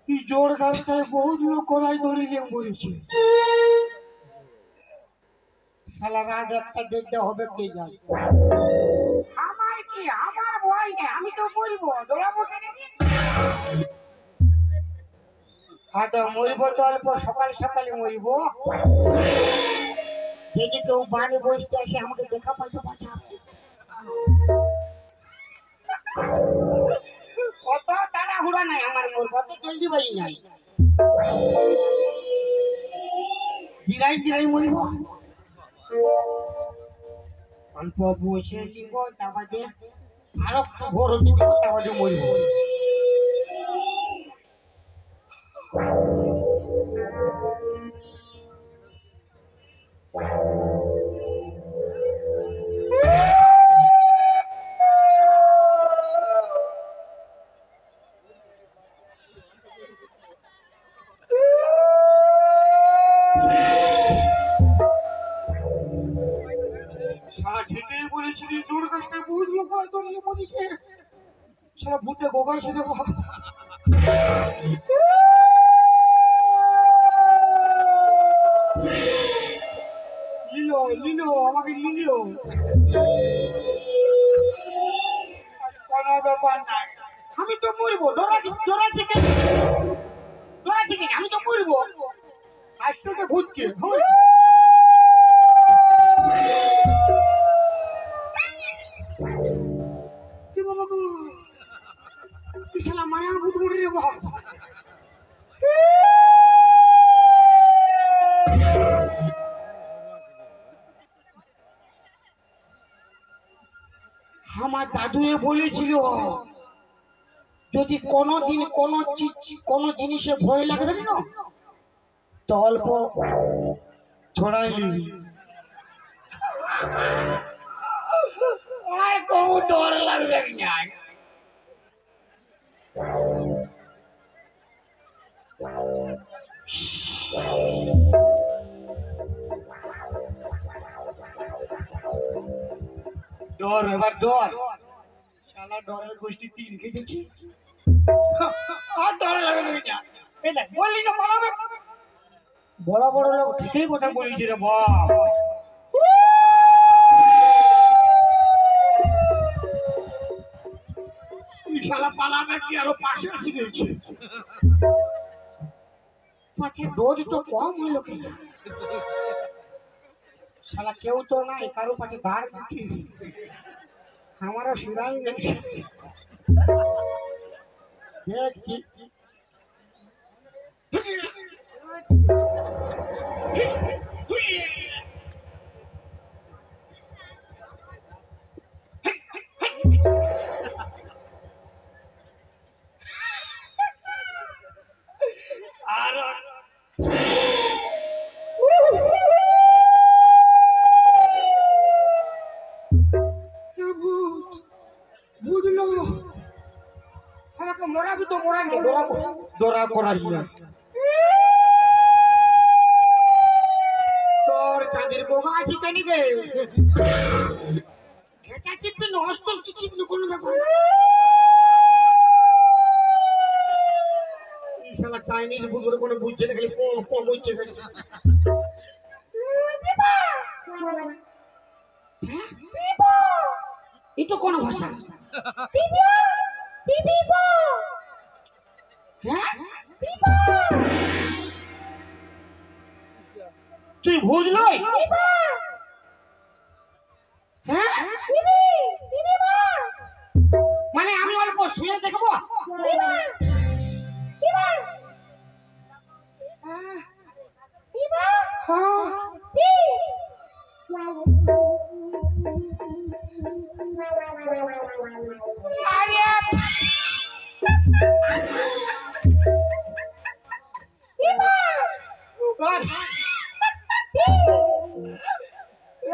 এই জোর গাছটায় বহুত লোক কলাই দড়ি নিয়ে মরেছে। শালা রাত একটা দেড়টা হবে কে যায়। আমার কি আমার ভয় নেই, আমি তো মরবো, দৌড়াবো কেন? হ্যাঁ তো মরিব তো অল্প সকাল সকালে মরিব। যদি কেউ বাড়ি বসতে আসে আমাকে দেখা পাইতে বাঁচাবে। অত তাড়াহুড়া নাই আমার, মরবো কত জলদি বাড়ি নাই, জিরাই জিরাই মরিব। অল্প বসে নিব, তা বাদে আরো একটু ঘোর হতে দিব, তা বাদে মরিব। শালা ঠিকই বলেছিলি, জোর গাছটায় বহুত লোক দড়িয়ে মরিছে। শালা ভূতে গোগাইছে রে বাবা। লিলো লিলো আমাকে লিলো, কোনো ব্যাপার নাই, আমি তো মরবো। দৌড়াচ্ছি কেন? আমি তো মরবো। আসছে যে ভূতকে। কি বাবা গো, কি শালা মায়া ভূত মরে রে বাবা। আমার দাদুয়ে বলেছিল, যদি কোনোদিন কোনো জিনিসে ভয় লাগবে না, তো অল্প ছড়াই নিবি। আর কোনো ডর লাগবে না। ডর এবার ডর, শালা ডরের গোষ্ঠী তিন খেতেছি, আর ডর লাগবে না। এই দেখ, বললি না পালাবে। বড় বড় লোক ঠিকই কথা বলেছি রে বাপ। এই শালা পালাবে কি আরো পাশে আসি গেছে। পাছে ডোজ তো কম হইল কি, শালা কেউ তো নাই কারো পাশে ধার দিচ্ছি, আমারও শিরাই গেছে দেখছি। আর বুঝলো আমাকে মরাবি তো মরাবি, ডরা করাই না। তোর চাঁদের বোগা আছে কেন গে, ঘেঁচা চিপবি না, অস্ত অস্ত চিপবি, কোনো ব্যাপার না। এই শালা চাইনিজ বুঝবো কোনো বুঝছে না, খালি পো পো বুঝছে খালি। এই তো কোন ভাষা? হ্যাঁ তুই বুঝলই, হ্যাঁ মানে আমি অল্প শুয়ে দেখবো।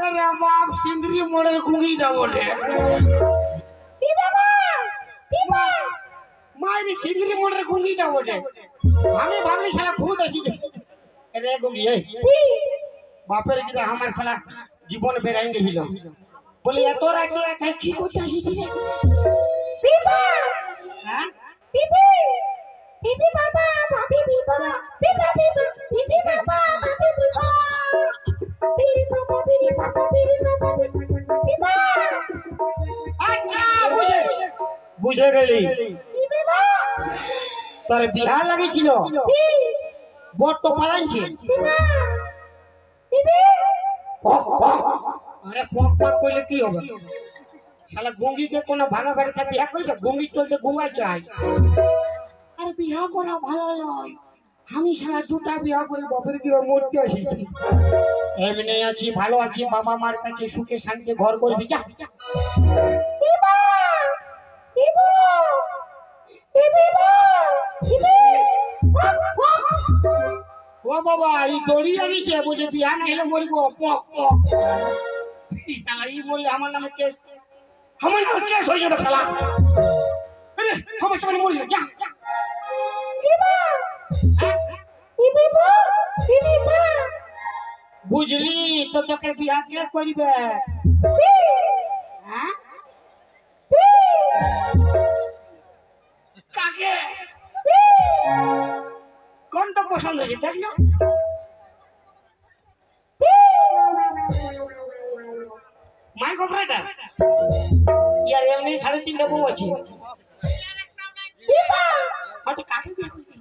আরে বাপ সিন্দ্রি মোড়ের গুঙ্গিটা বটে, মায়ের সিন্দ্রি মোড়ের গুঙ্গিটা বটে। আমি ভাবলি শালা ভূত আসি রে গুঙ্গি, বাপের গিরা আমার শালা জীবন বেড়াই গেছিল। বলি এত রাতে একাই কি করতে আসিছি রে? হ্যাঁ বুঝে গেলি তোর বিহার লাগেছিল বট তো পালাইছে আরে পক পক করলে কি হবে শালা গঙ্গিকে কোনো ভালো বেড়েছে বিয়া করবে গঙ্গি চলতে গঙ্গায় চাই আরে বিয়া করা ভালো নয় আমি শালা দুটা বিয়া করে বাপের গিয়ে মরতে আসিছি এমনি আছি ভালো আছি বাবা মার কাছে সুখে শান্তি ঘর করবি যা ও বাবা এই দড়ি আনিছে বুঝে বিয়া না হলে মরব পক পক এই শালা এই বললে আমার নামে কেস হয়ে যাবে শালা আরে আমার সামনে মরিস না যা বুঝলি তো তোকে বিয়া কে করবে কাকে কোনটা পছন্দ হয়েছে দেখ না মাইক অপারেটর ইয়ার এমনি 3.5টা বউ আছে হয়তো কাকে বিয়ে করবি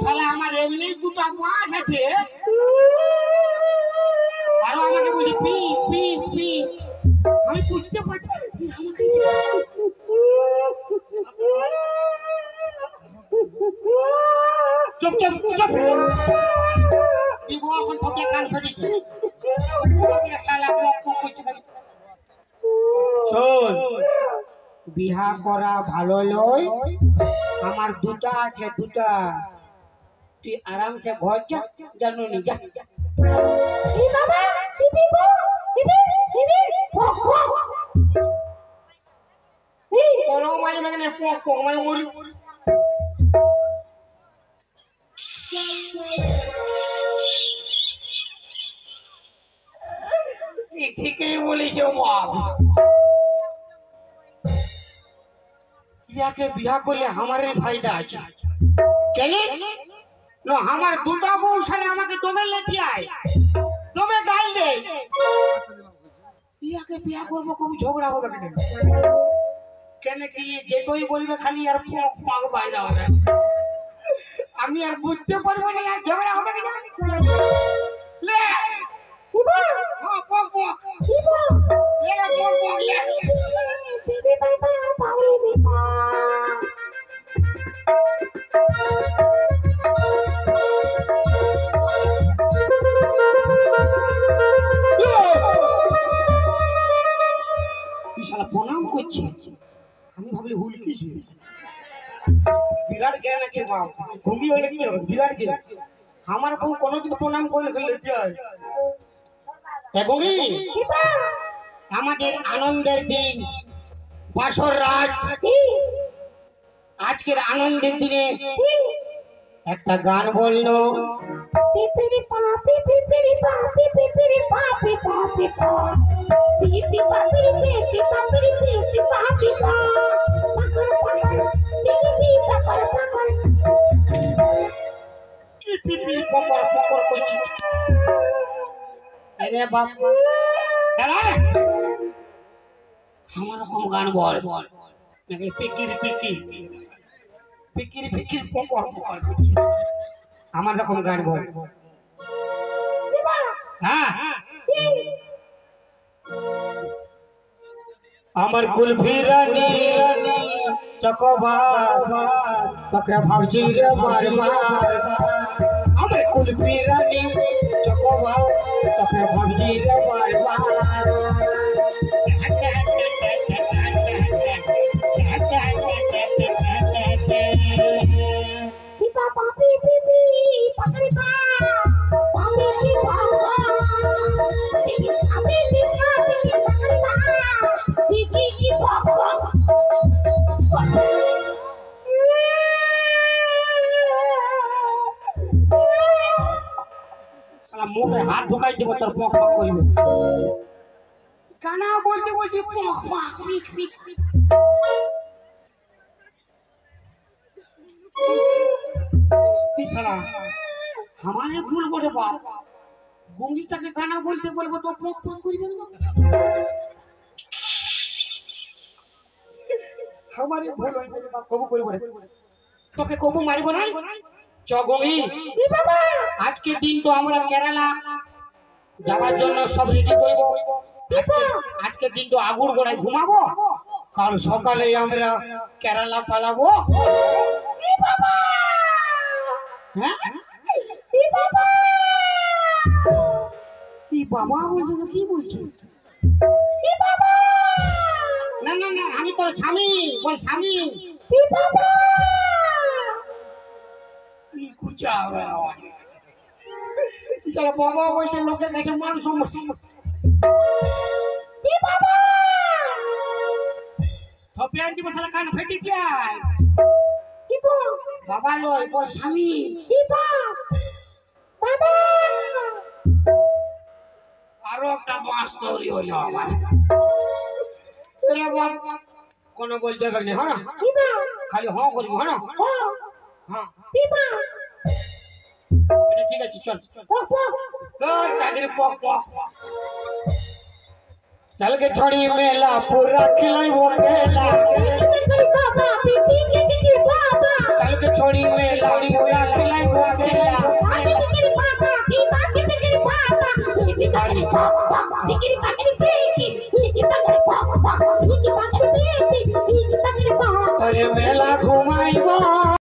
শালা আমার এমনি দুটো মাছ আছে আরো আমাকে বলছে পি পি পি আমি বুঝতে পারছি আমাকে চুপ চুপ চুপ দিব এখন তোকে কান ফেটি শালা শোন বিহা করা ভালো লয় আমার দুটা আছে দুটা তুই আরামসে ঘর যা জানো নি যা কোনো মানে মানে মানে মরি ঠিকই বলিস বাপ ইয়াকে বিয়া করলে আমারই ফায়দা আছে কেন না আমার দুটা বউ শালা আমাকে দমে লেতি আয় দমে গাল দে ইয়াকে বিয়া করবো খুব ঝগড়া হবে কেন কেন কি যেটাই বলবে খালি আর পক পক বাইরে হবে আমি আর বুঝতে পারবো না ঝগড়া হবে কিনা লে পক পক লে পক পক লে প্রণাম করছি আমি ভাবলি হুলকি বিরাট জ্ঞান আছে বাপ ঘুমিয়ে হলে কি হবে বিরাট জ্ঞান আমার বউ কোনোদিন প্রণাম করলে আমাদের আনন্দের দিন বাসর রাত আজকের আনন্দের দিনে একটা গান বললো আমার রকম গান বল পিকির পিকির পিকির পিকির পকর পকর আমার রকম গান বল হ্যাঁ আমার কুলফি রানী চকোবার তোকে ভাবছি রে বারবার আমার কুলফি রানী চকোবার তোকে ভাবছি রে বারবার মুখে হাত ঢুকাই দেবো তোর পক পক করবে কানা বলতে বলছি পক পক পিক পিক পিক শালা हमारे भूल बोले बाप गुंगीटा के गाना बोलते बोलबो तो पोक पोक करबे ना हमारे भूल होई बोले बाप कबू करबो रे তোকে কবু মারিব না চ গঙ্গি ই বাবা আজকে দিন তো আমরা কেরালা যাওয়ার জন্য সব রেডি করব আজকে দিন তো আগুর গোড়ায় ঘুমাবো কাল সকালে আমরা কেরালা পালাবো ই বাবা হ্যাঁ ই বাবা ই বাবা বলছো কি বলছো ই বাবা না না না আমি তোর স্বামী বল স্বামী ই বাবা ই কুচা ইতারা বাবা বলছে লোকের কাছে মান সম্মান ই বাবা থপে আনতি মশলা কান ফেটি যায় ই বাবা লয় বল স্বামী ই বাবা আরো একটা বাস তৈরি হলো আমার এরা বল কোন বলতে পারনি হ্যাঁ খালি হ্যাঁ করবি হ্যাঁ হ্যাঁ ঠিক আছে চল তোর চাকরি পক পক चल के छोड़ी मेला पूरा खिलाई वो मेला चल के छोड़ी मेला पूरा खिलाई वो मेला अरे मेला घुमाई वो